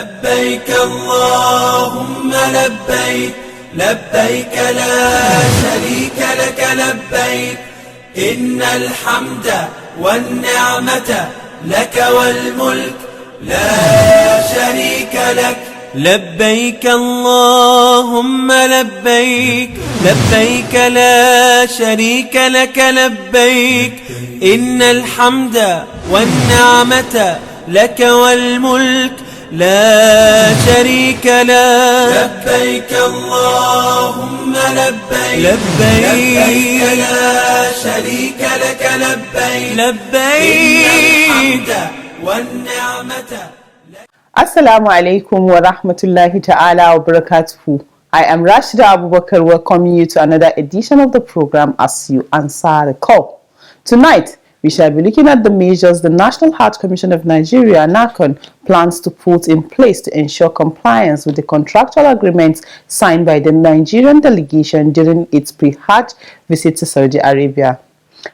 لبيك اللهم لبيك لبيك لا شريك لك لبيك إن الحمد والنعمة لك والملك لا شريك لك لبيك اللهم لبيك لبيك لا شريك لك لبيك إن الحمد والنعمة لك والملك لا شريك لك لبيك اللهم لبيك لبيك لا شريك لك لبيك لبيك والنعمة. Assalamu alaikum wa rahmatullahi ta'ala wa barakatuhu. I am Rashida Abubakar welcoming you to another edition of the program As You Answer the Call. Tonight, we shall be looking at the measures the National Hajj Commission of Nigeria, NAHCON, plans to put in place to ensure compliance with the contractual agreements signed by the Nigerian delegation during its pre-Hajj visit to Saudi Arabia.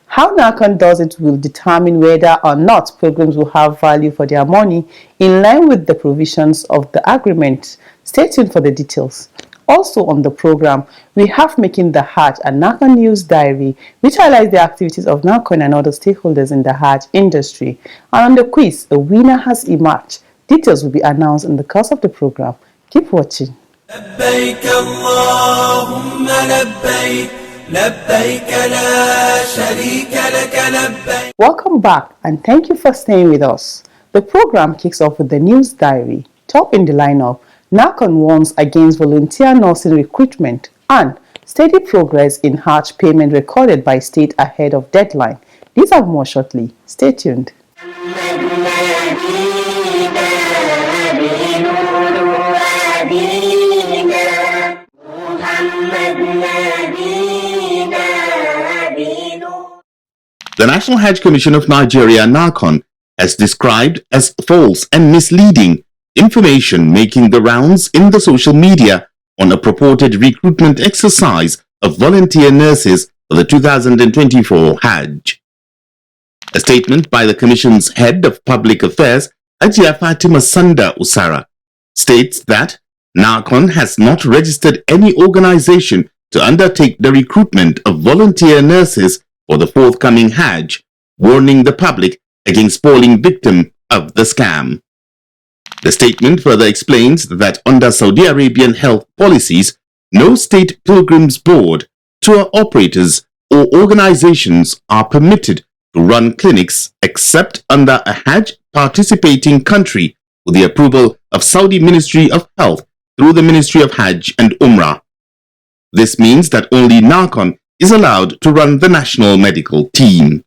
How NAHCON does it will determine whether or not pilgrims will have value for their money in line with the provisions of the agreement. Stay tuned for the details. Also on the program, we have Making the Hajj, a NAHCON news diary, which highlights the activities of NAHCON and other stakeholders in the Hajj industry. And on the quiz, the winner has emerged. Details will be announced in the course of the program. Keep watching. لبيك اللهم لبيك لبيك لا شريك لك لبيك. Welcome back and thank you for staying with us. The program kicks off with the news diary. Top in the lineup, NAHCON warns against volunteer nursing recruitment and steady progress in Hajj payment recorded by state ahead of deadline. These are more shortly. Stay tuned. The National Hajj Commission of Nigeria, NAHCON, has described as false and misleading information making the rounds in the social media on a purported recruitment exercise of volunteer nurses for the 2024 Hajj. A statement by the Commission's Head of Public Affairs, Ajia Fatima Sanda Usara, states that NAHCON has not registered any organization to undertake the recruitment of volunteer nurses for the forthcoming Hajj, warning the public against falling victim of the scam. The statement further explains that under Saudi Arabian health policies, no state pilgrims board, tour operators, or organizations are permitted to run clinics except under a Hajj participating country with the approval of Saudi Ministry of Health through the Ministry of Hajj and Umrah. This means that only NAHCON is allowed to run the national medical team.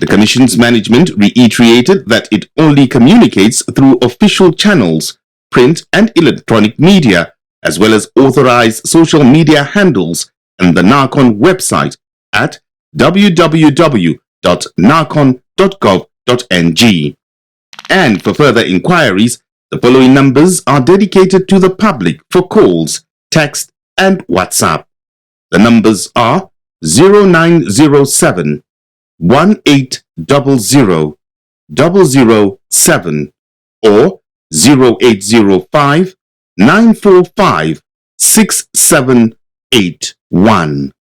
The Commission's management reiterated that it only communicates through official channels, print and electronic media, as well as authorized social media handles and the NAHCON website at www.nahcon.gov.ng. And for further inquiries, the following numbers are dedicated to the public for calls, text and WhatsApp. The numbers are 0907 1800 007 or 0805 945 6781.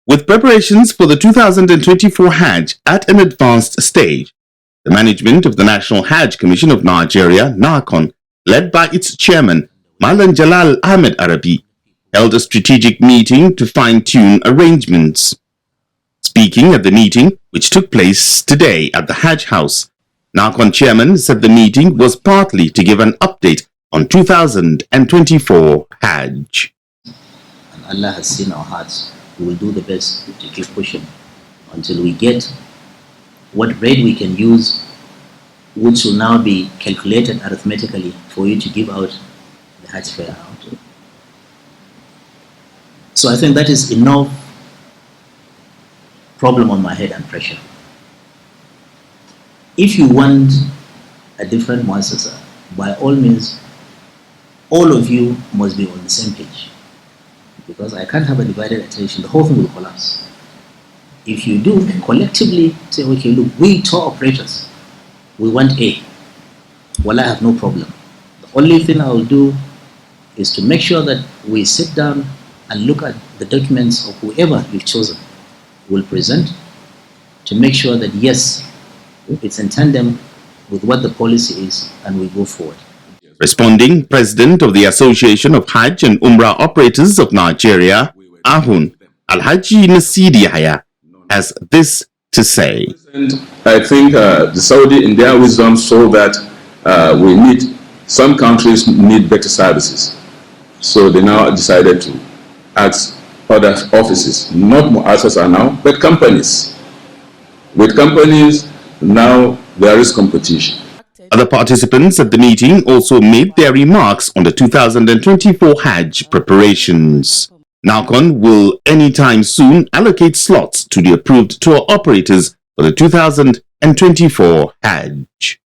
With preparations for the 2024 Hajj at an advanced stage, the management of the National Hajj Commission of Nigeria, NAHCON, led by its chairman, Malan Jalal Ahmed Arabi, held a strategic meeting to fine-tune arrangements. Speaking at the meeting, which took place today at the Hajj House, NAHCON chairman said the meeting was partly to give an update on 2024 Hajj. And Allah has seen our hearts. We will do the best to keep pushing until we get what rate we can use, which will now be calculated arithmetically for you to give out the Hajj fare out. So I think that is enough problem on my head and pressure. If you want a different muassasa, by all means, all of you must be on the same page. Because I can't have a divided attention, the whole thing will collapse. If you do, collectively say, okay, look, we tour operators, we want A. Well, I have no problem. The only thing I will do is to make sure that we sit down and look at the documents of whoever you've chosen will present to make sure that, yes, it's in tandem with what the policy is and we go forward. Responding, President of the Association of Hajj and Umrah Operators of Nigeria, NAHCON, Alhaji Nasidi Yahya, has this to say. I think the Saudi, in their wisdom, saw that some countries need better services. So they now decided to ask other offices, not muassasa now, but companies. With companies, now there is competition. Other participants at the meeting also made their remarks on the 2024 Hajj preparations. NAHCON will anytime soon allocate slots to the approved tour operators for the 2024 Hajj.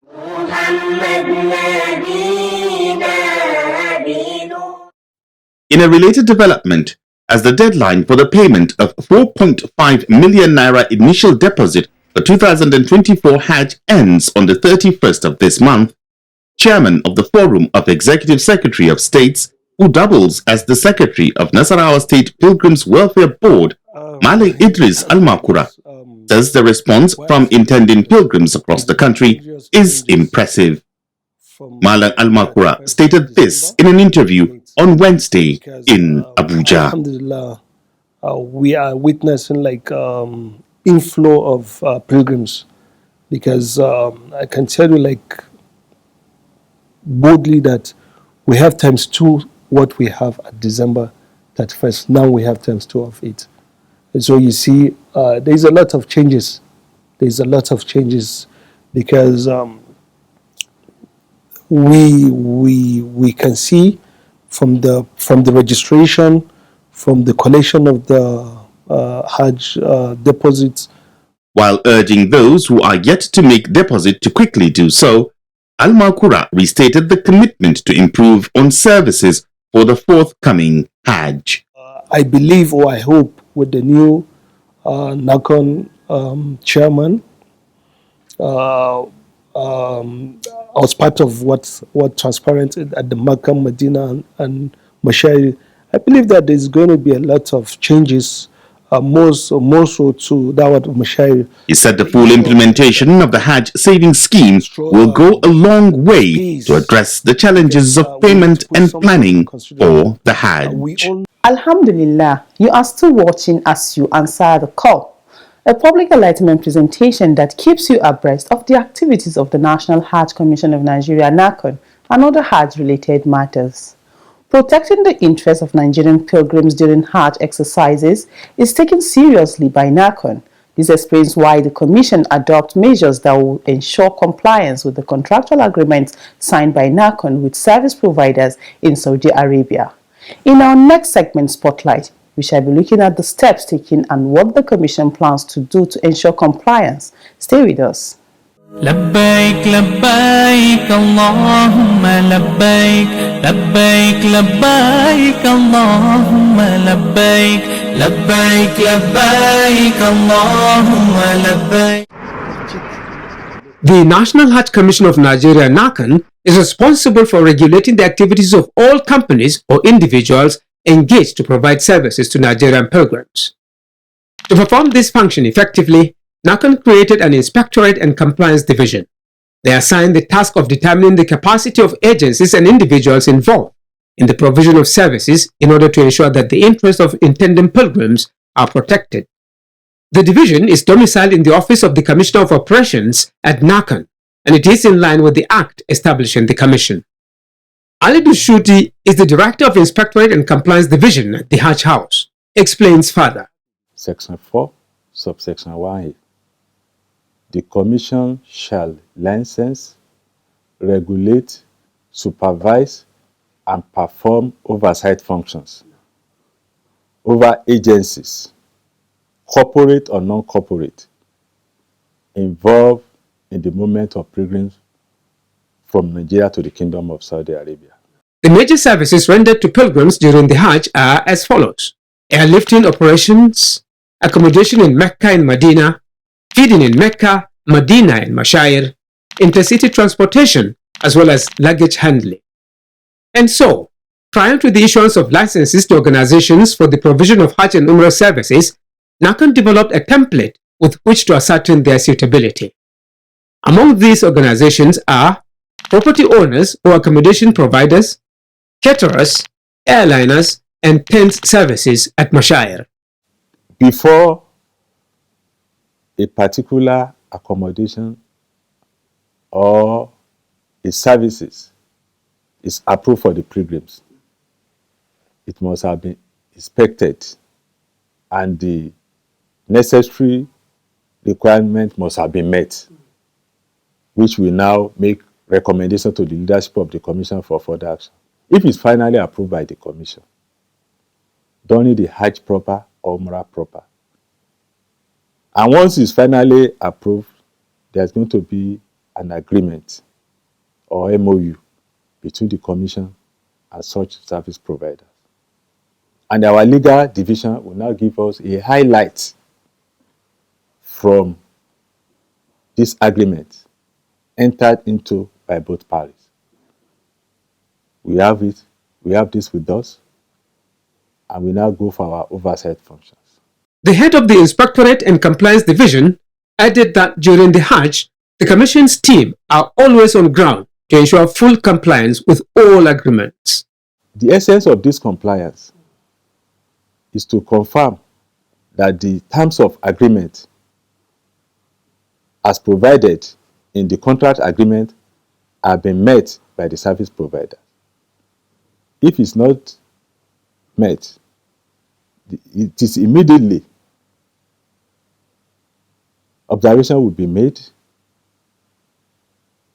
In a related development, as the deadline for the payment of 4.5 million naira initial deposit for 2024 Hajj ends on the 31st of this month, Chairman of the Forum of Executive Secretary of States, who doubles as the Secretary of Nasarawa State Pilgrims Welfare Board, Malik Idris Al-Makura, says the response from intending pilgrims across the country is impressive. Malik Al-Makura stated this in an interview on Wednesday in Abuja. Alhamdulillah, we are witnessing inflow of pilgrims, because I can tell you boldly that we have times 2 what we have at December 31st. Now we have times 2 of it. And so you see, there's a lot of changes. There's a lot of changes because we can see from the registration, from the collection of the Hajj deposits. While urging those who are yet to make deposit to quickly do so, Al-Makura restated the commitment to improve on services for the forthcoming Hajj. I believe, or I hope, with the new NAHCON chairman, I was part of what transparent at the Makkah, Medina, and Mashari. I believe that there's going to be a lot of changes, more so to Dawat of Mashari. He said the full implementation of the Hajj savings scheme will go a long way to address the challenges of payment and planning for the Hajj. Alhamdulillah, you are still watching As You Answer the Call, a public enlightenment presentation that keeps you abreast of the activities of the National Hajj Commission of Nigeria, NAHCON, and other Hajj-related matters. Protecting the interests of Nigerian pilgrims during Hajj exercises is taken seriously by NAHCON. This explains why the Commission adopts measures that will ensure compliance with the contractual agreements signed by NAHCON with service providers in Saudi Arabia. In our next segment, Spotlight, we shall be looking at the steps taken and what the Commission plans to do to ensure compliance. Stay with us. لبيك لبيك اللهم لبيك لبيك لبيك اللهم لبيك لبيك لبيك اللهم لبيك. The National Hajj Commission of Nigeria, NAHCON, is responsible for regulating the activities of all companies or individuals engaged to provide services to Nigerian pilgrims. To perform this function effectively, NAHCON created an Inspectorate and Compliance Division. They assigned the task of determining the capacity of agencies and individuals involved in the provision of services in order to ensure that the interests of intending pilgrims are protected. The division is domiciled in the Office of the Commissioner of Operations at NAHCON, and it is in line with the Act establishing the Commission. Ali Dushuti is the Director of Inspectorate and Compliance Division at the Hajj House. Explains further. Section 4, subsection 1A. The Commission shall license, regulate, supervise, and perform oversight functions over agencies, corporate or non-corporate, involved in the movement of pilgrims from Nigeria to the Kingdom of Saudi Arabia. The major services rendered to pilgrims during the Hajj are as follows: airlifting operations, accommodation in Mecca and Medina, feeding in Mecca, Medina and Mashair, intercity transportation, as well as luggage handling. And so, prior to the issuance of licenses to organizations for the provision of Hajj and Umrah services, NAHCON developed a template with which to ascertain their suitability. Among these organizations are property owners or accommodation providers, caterers, airliners, and tent services at Mashair. Before a particular accommodation or its services is approved for the pilgrims, it must have been inspected and the necessary requirement must have been met, which will now make recommendation to the leadership of the Commission for further action. If it's finally approved by the Commission, during the Hajj proper or Umrah proper, and once it's finally approved, there's going to be an agreement or MOU between the Commission and such service providers. And our legal division will now give us a highlight from this agreement entered into by both parties. We have it, we have this with us, and we now go for our oversight functions. The head of the Inspectorate and Compliance Division added that during the Hajj, the Commission's team are always on ground to ensure full compliance with all agreements. The essence of this compliance is to confirm that the terms of agreement as provided in the contract agreement have been met by the service provider. If it's not met, it is immediately observation will be made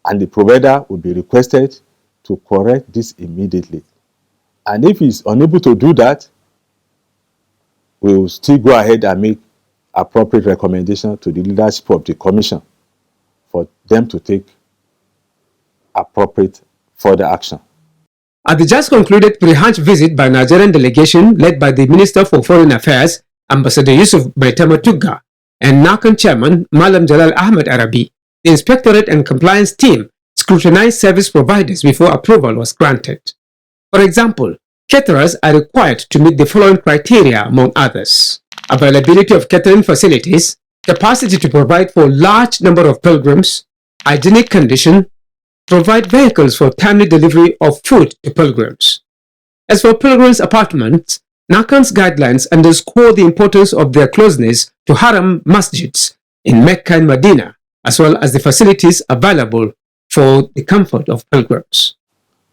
and the provider will be requested to correct this immediately. And if he's unable to do that, we will still go ahead and make appropriate recommendation to the leadership of the Commission for them to take appropriate further action. At the just concluded pre-Hajj visit by Nigerian delegation led by the Minister for Foreign Affairs, Ambassador Yusuf Maitama Tugga, and NAHCON Chairman Malam Jalal Ahmed Arabi, the Inspectorate and Compliance team scrutinized service providers before approval was granted. For example, caterers are required to meet the following criteria among others: availability of catering facilities, capacity to provide for a large number of pilgrims, hygienic condition, provide vehicles for timely delivery of food to pilgrims. As for pilgrims' apartments, NAHCON's guidelines underscore the importance of their closeness to Haram masjids in Mecca and Medina, as well as the facilities available for the comfort of pilgrims.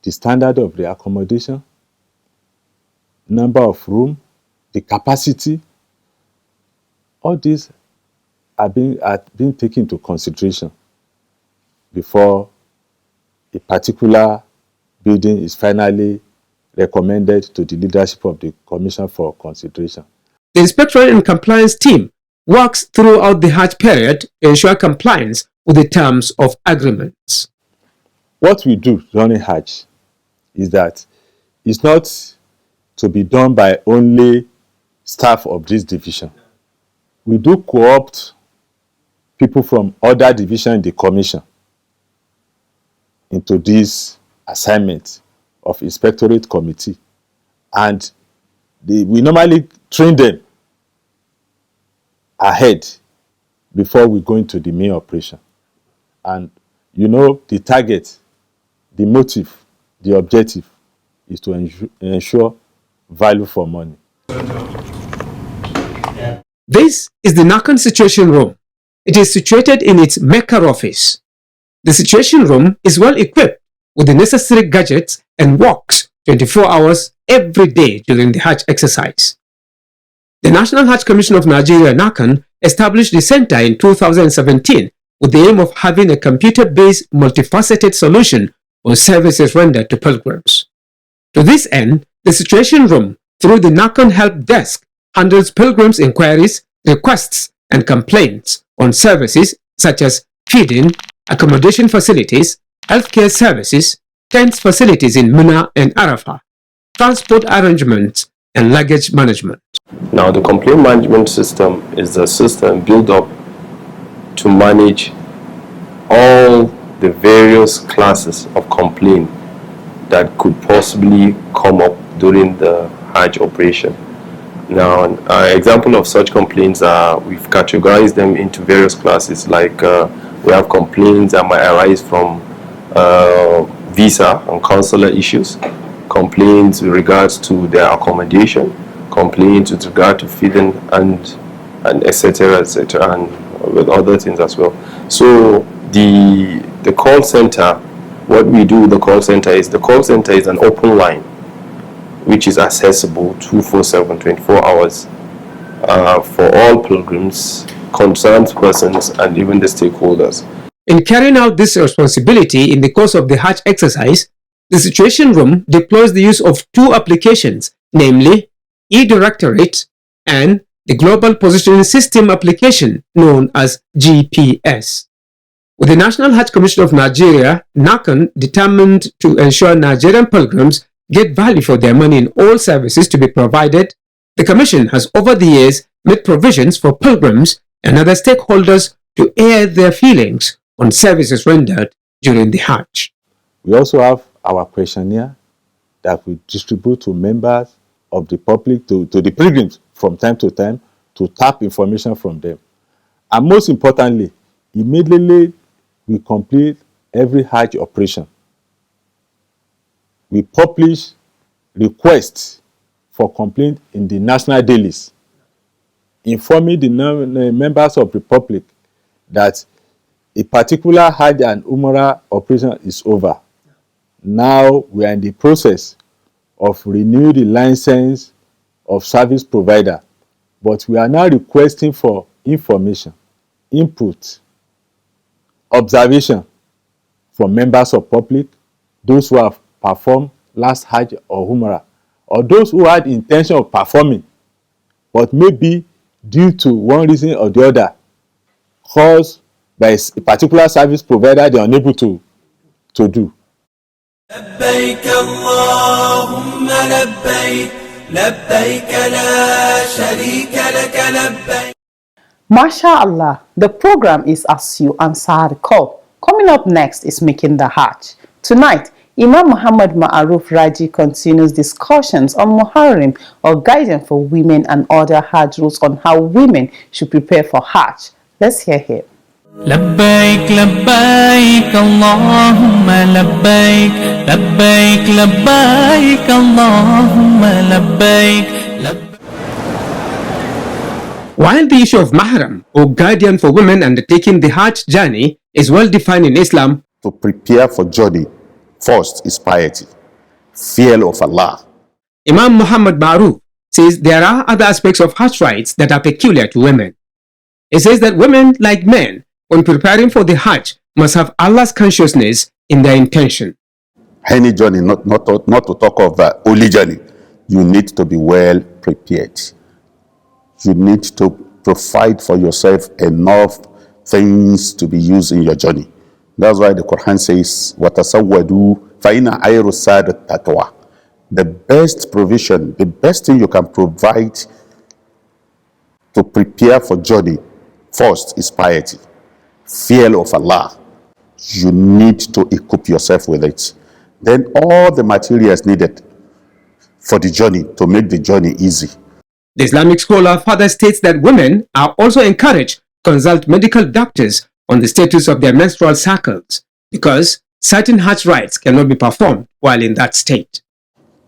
The standard of the accommodation, number of rooms, the capacity, all these are being taken into consideration before a particular building is finally recommended to the leadership of the Commission for consideration. The Inspectorate and Compliance team works throughout the Hajj period to ensure compliance with the terms of agreements. What we do during Hajj is that it's not to be done by only staff of this division. We do co-opt people from other divisions in the Commission into this assignment of Inspectorate Committee, and we normally train them ahead before we go into the main operation. And you know, the target, the motive, the objective is to ensure value for money. This is the NAHCON Situation Room. It is situated in its Mecca office. The Situation Room is well equipped with the necessary gadgets and works 24 hours every day during the Hajj exercise. The National Hajj Commission of Nigeria, NAHCON, established the center in 2017 with the aim of having a computer-based multifaceted solution for services rendered to pilgrims. To this end, the Situation Room, through the NAHCON Help Desk, handles pilgrims' inquiries, requests, and complaints on services such as feeding, accommodation facilities, healthcare services, tent facilities in Mina and Arafah, transport arrangements, and luggage management. Now, the complaint management system is a system built up to manage all the various classes of complaint that could possibly come up during the Hajj operation. Now, an example of such complaints are, we've categorized them into various classes, like we have complaints that might arise from visa and consular issues, complaints with regards to their accommodation, complaints with regard to feeding and etc., and with other things as well. So the call center, what we do with the call center is an open line which is accessible 24/7, 24 hours for all pilgrims, concerned persons, and even the stakeholders. In carrying out this responsibility in the course of the Hajj exercise, the Situation Room deploys the use of two applications, namely e-Directorate and the Global Positioning System application known as GPS. With the National Hajj Commission of Nigeria, NAHCON, determined to ensure Nigerian pilgrims get value for their money in all services to be provided, the Commission has over the years made provisions for pilgrims and other stakeholders to air their feelings on services rendered during the Hajj. We also have our questionnaire that we distribute to members of the public, to the pilgrims from time to time, to tap information from them. And most importantly, immediately we complete every Hajj operation, we publish requests for complaint in the national dailies, informing the members of the public that a particular Hajj and Umrah operation is over. Now we are in the process of renewing the license of service provider, but we are now requesting for information, input, observation from members of public, those who have performed last Hajj or Umrah, or those who had intention of performing, but maybe due to one reason or the other, caused by a particular service provider, they are unable to do. لبيك اللهم لبيك لبيك لا شريك لك لبيك. MashaAllah, the program is As You Answer the Call. Coming up next is Making the Hajj. Tonight, Imam Muhammad Ma'aruf Raji continues discussions on Muharram, or guidance for women, and other Hajj rules on how women should prepare for Hajj. Let's hear him. لبيك لبيك اللهم لبيك لبيك لبيك اللهم لبيك. While the issue of mahram, or guardian for women undertaking the Hajj journey, is well defined in Islam, To prepare for journey, first is piety, fear of Allah. Imam Muhammad Ma'aruf says there are other aspects of Hajj rites that are peculiar to women. He says that women, like men, when preparing for the Hajj, must have Allah's consciousness in their intention. Any journey, not to talk of the holy journey, you need to be well prepared. You need to provide for yourself enough things to be used in your journey. That's why the Quran says, وَتَسَوَّدُوا فَإِنَّ عَيْرُ السَّادَ التَّقْوَى. The best provision, the best thing you can provide to prepare for journey, first is piety, fear of Allah. You need to equip yourself with it. Then all the materials needed for the journey, to make the journey easy. The Islamic scholar further states that women are also encouraged to consult medical doctors on the status of their menstrual cycles, because certain Hajj rites cannot be performed while in that state.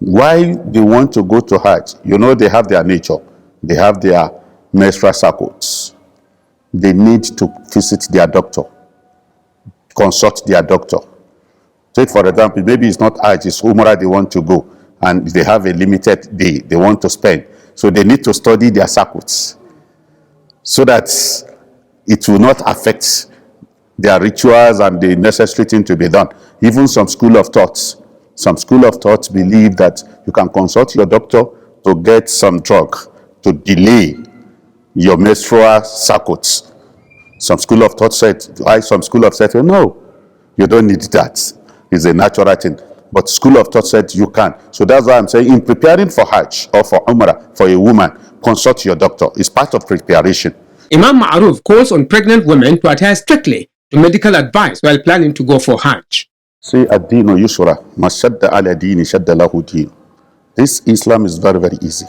Why they want to go to Hajj? You know, they have their nature. They have their menstrual cycles. They need to visit their doctor, consult their doctor. Take for example, maybe it's not Hajj, it's Umrah they want to go, and they have a limited day they want to spend. So they need to study their circuits so that it will not affect their rituals and the necessary thing to be done. Even some school of thoughts believe that you can consult your doctor to get some drug to delay your menstrual circuits. Some school of thought said, no, you don't need that. It's a natural thing. But school of thought said you can. So that's why I'm saying in preparing for Hajj or for Umrah for a woman, consult your doctor. It's part of preparation. Imam Ma'ruf calls on pregnant women to adhere strictly to medical advice while planning to go for Hajj. See, ad-dinu yusra, ma shadda ala dini shadda lahu din. This Islam is very, very easy.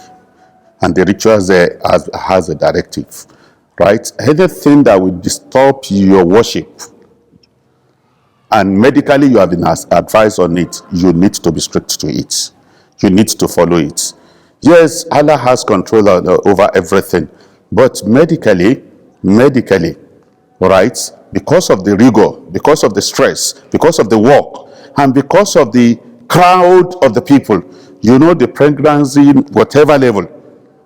And the rituals there has a directive, right? Anything that will disturb your worship, and medically you have been advised on it, you need to be strict to it. You need to follow it. Yes, Allah has control over everything, but medically, right, because of the rigor, because of the stress, because of the work, and because of the crowd of the people, you know, the pregnancy, whatever level,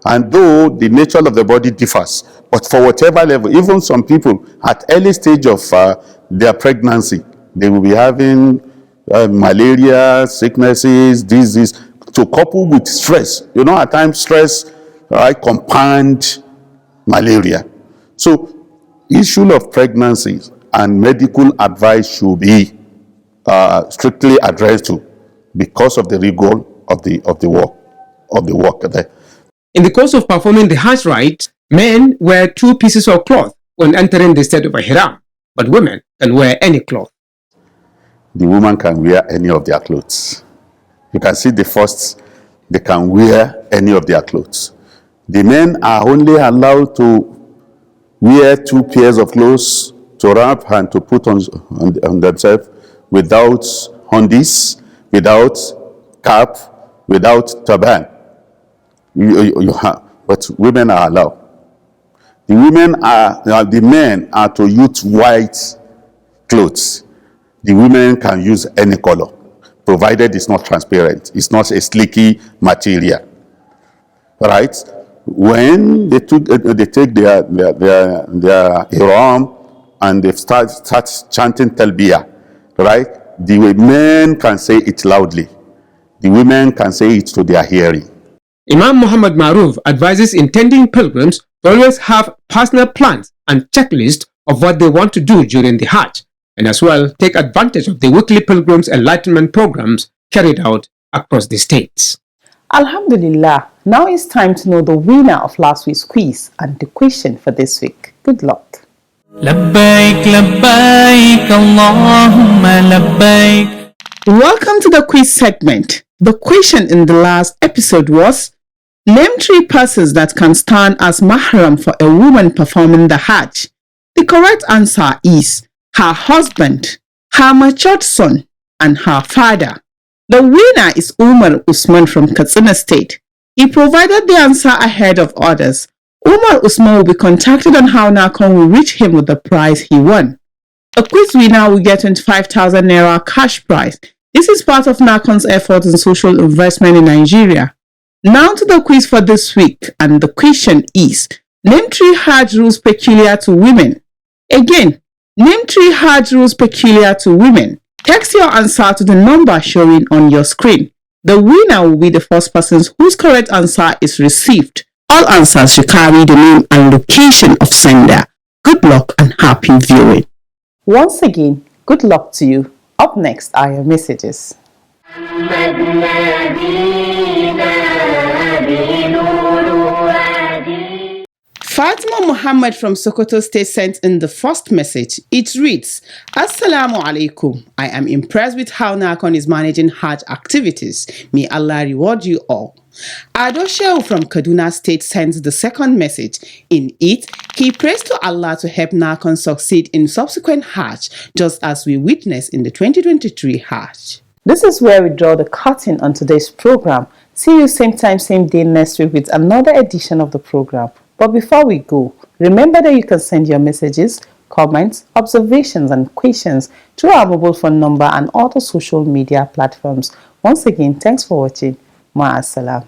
and though the nature of the body differs, but for whatever level, even some people at early stage of their pregnancy, they will be having malaria, sicknesses, disease, to couple with stress. You know, at times stress compound malaria. So, issue of pregnancy and medical advice should be strictly addressed to because of the rigor of the work there. In the course of performing the Hajj rite, men wear 2 pieces of cloth when entering the state of Ihram, but women can wear any cloth. The woman can wear any of their clothes. You can see the first, they can wear any of their clothes. The men are only allowed to wear 2 pairs of clothes to wrap and to put on themselves without hundis, without cap, without turban. But women are allowed. The men are to use white clothes. The women can use any color, provided it's not transparent. It's not a slicky material, right? When they take their ihram and they start chanting talbiyah, right? The men can say it loudly. The women can say it to their hearing. Imam Muhammad Ma'ruf advises intending pilgrims to always have personal plans and checklists of what they want to do during the Hajj, and as well take advantage of the weekly pilgrims enlightenment programs carried out across the states. Alhamdulillah, now it's time to know the winner of last week's quiz and the question for this week. Good luck. لبيك لبيك اللهم لبيك. Welcome to the quiz segment. The question in the last episode was, name 3 persons that can stand as mahram for a woman performing the Hajj. The correct answer is her husband, her matured son, and her father. The winner is Umar Usman from Katsina State. He provided the answer ahead of others. Umar Usman will be contacted on how NAHCON will reach him with the prize he won. A quiz winner will get 25,000 Naira cash prize. This is part of NAHCON's effort in social investment in Nigeria. Now to the quiz for this week, and the question is, name 3 Hajj rules peculiar to women. Again, name 3 Hajj rules peculiar to women. Text your answer to the number showing on your screen. The winner will be the first person whose correct answer is received. All answers should carry the name and location of sender. Good luck and happy viewing. Once again, good luck to you. Up next are your messages. Fatima Muhammad from Sokoto State sent in the first message. It reads, Assalamu alaikum. I am impressed with how NAHCON is managing Hajj activities. May Allah reward you all. Ado Shehu from Kaduna State sends the second message. In it, he prays to Allah to help NAHCON succeed in subsequent Hajj, just as we witnessed in the 2023 Hajj. This is where we draw the curtain on today's program. See you same time, same day next week with another edition of the program. But before we go, remember that you can send your messages, comments, observations, and questions through our mobile phone number and other social media platforms. Once again, thanks for watching. Ma'asalam.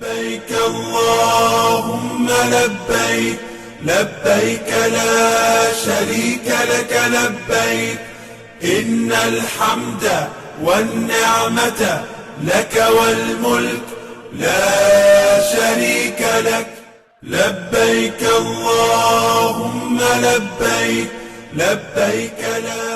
لبيك اللهم لبيك لبيك لا شريك لك لبيك إن الحمد والنعمة لك والملك لا شريك لك لبيك اللهم لبيك لبيك لا